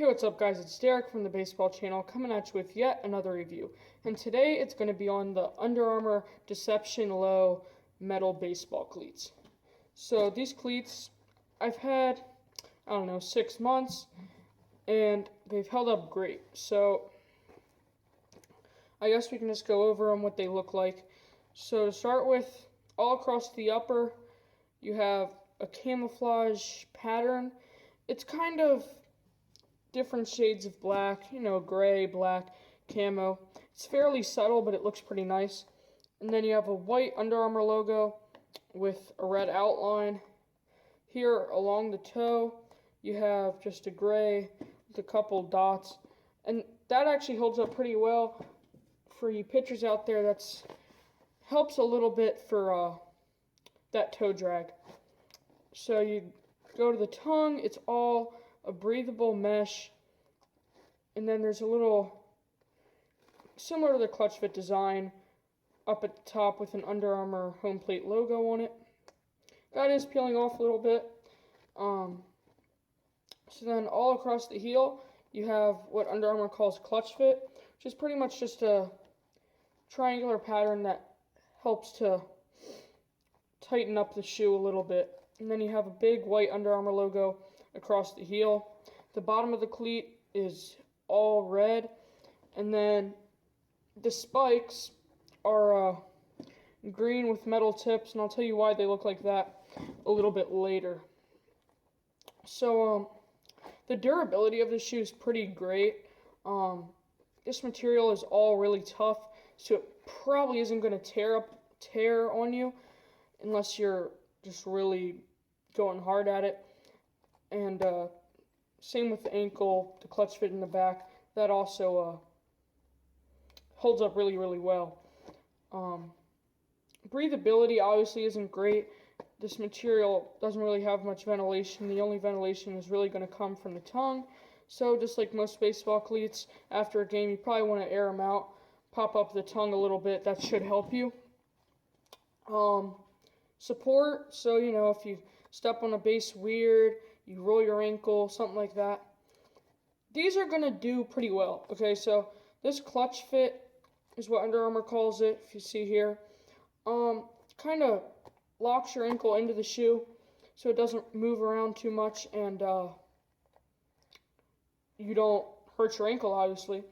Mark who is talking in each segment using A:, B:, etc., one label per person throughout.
A: Hey, what's up guys, it's Derek from the Baseball Channel coming at you with yet another review. And today it's going to be on the Under Armour Deception Low metal baseball cleats. So these cleats I've had, 6 months, and they've held up great. So I guess we can just go over them, what they look like. So to start with, all across the upper, you have a camouflage pattern. It's kind of different shades of black, gray, black, camo. It's fairly subtle, but it looks pretty nice. And then you have a white Under Armour logo with a red outline. Here along the toe, you have just a gray with a couple dots. And that actually holds up pretty well for you pitchers out there. That's helps a little bit for that toe drag. So you go to the tongue, it's all a breathable mesh, and then there's a little similar to the clutch fit design up at the top with an Under Armour home plate logo on it. That is peeling off a little bit. So then all across the heel you have what Under Armour calls clutch fit, which is pretty much just a triangular pattern that helps to tighten up the shoe a little bit. And then you have a big white Under Armour logo across the heel. The bottom of the cleat is all red, and then the spikes are green with metal tips, and I'll tell you why they look like that a little bit later. So the durability of this shoe is pretty great. This material is all really tough, so it probably isn't going to tear on you unless you're just really going hard at it. And same with the ankle, the clutch fit in the back. That also holds up really, really well. Breathability obviously isn't great. This material doesn't really have much ventilation. The only ventilation is really going to come from the tongue. So just like most baseball cleats, after a game you probably want to air them out, pop up the tongue a little bit. That should help you. Support, so if you step on a base weird, you roll your ankle, something like that, these are going to do pretty well. Okay, so this clutch fit is what Under Armour calls it, if you see here. Kind of locks your ankle into the shoe so it doesn't move around too much, and you don't hurt your ankle, obviously.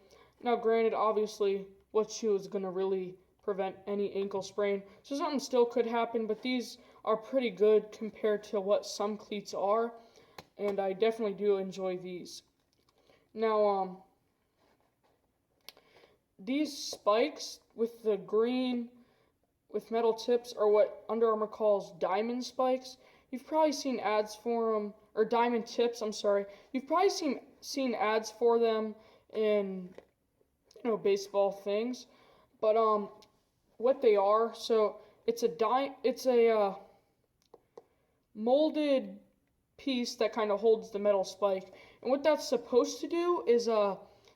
A: Now granted, obviously, what shoe is going to really prevent any ankle sprain? So something still could happen, but these are pretty good compared to what some cleats are, and I definitely do enjoy these. Now, these spikes with the green with metal tips are what Under Armour calls diamond spikes. You've probably seen ads for them, or diamond tips, I'm sorry. You've probably seen ads for them in, baseball things. But what they are, so it's a molded piece that kind of holds the metal spike. And what that's supposed to do is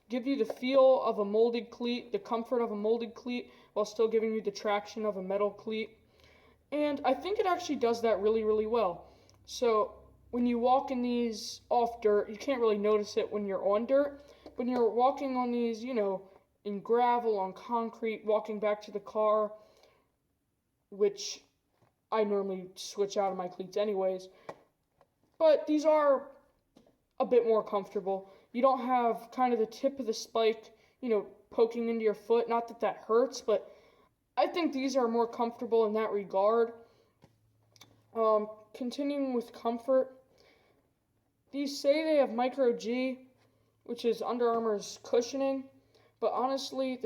A: give you the feel of a molded cleat, the comfort of a molded cleat, while still giving you the traction of a metal cleat. And I think it actually does that really, really well. So when you walk in these off dirt, you can't really notice it when you're on dirt. When you're walking on these, in gravel, on concrete, walking back to the car, which I normally switch out of my cleats anyways. But these are a bit more comfortable. You don't have kind of the tip of the spike, poking into your foot. Not that that hurts, but I think these are more comfortable in that regard. Continuing with comfort, these say they have micro G, which is Under Armour's cushioning. But honestly,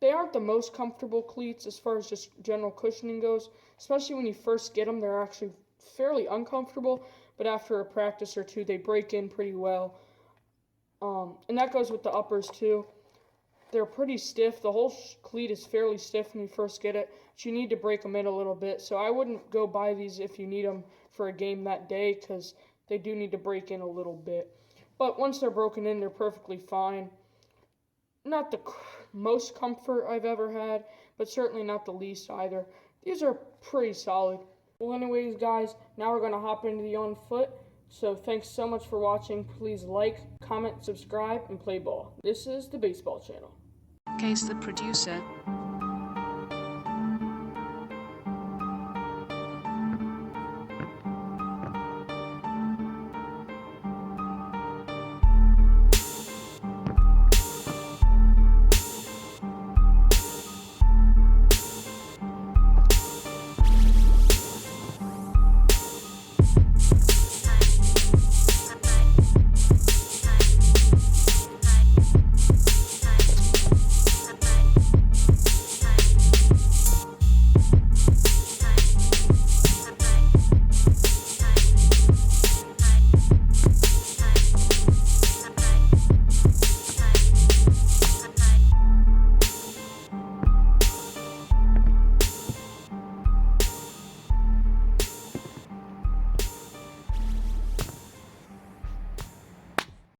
A: they aren't the most comfortable cleats as far as just general cushioning goes. Especially when you first get them, they're actually fairly uncomfortable. But after a practice or two, they break in pretty well. And that goes with the uppers too. They're pretty stiff. The whole cleat is fairly stiff when you first get it. But you need to break them in a little bit. So I wouldn't go buy these if you need them for a game that day, because they do need to break in a little bit. But once they're broken in, they're perfectly fine. Not the most comfort I've ever had, but certainly not the least either. These are pretty solid. Well, anyways, guys, now we're going to hop into the on foot. So thanks so much for watching. Please like, comment, subscribe, and play ball. This is the Baseball Channel.
B: Case the producer.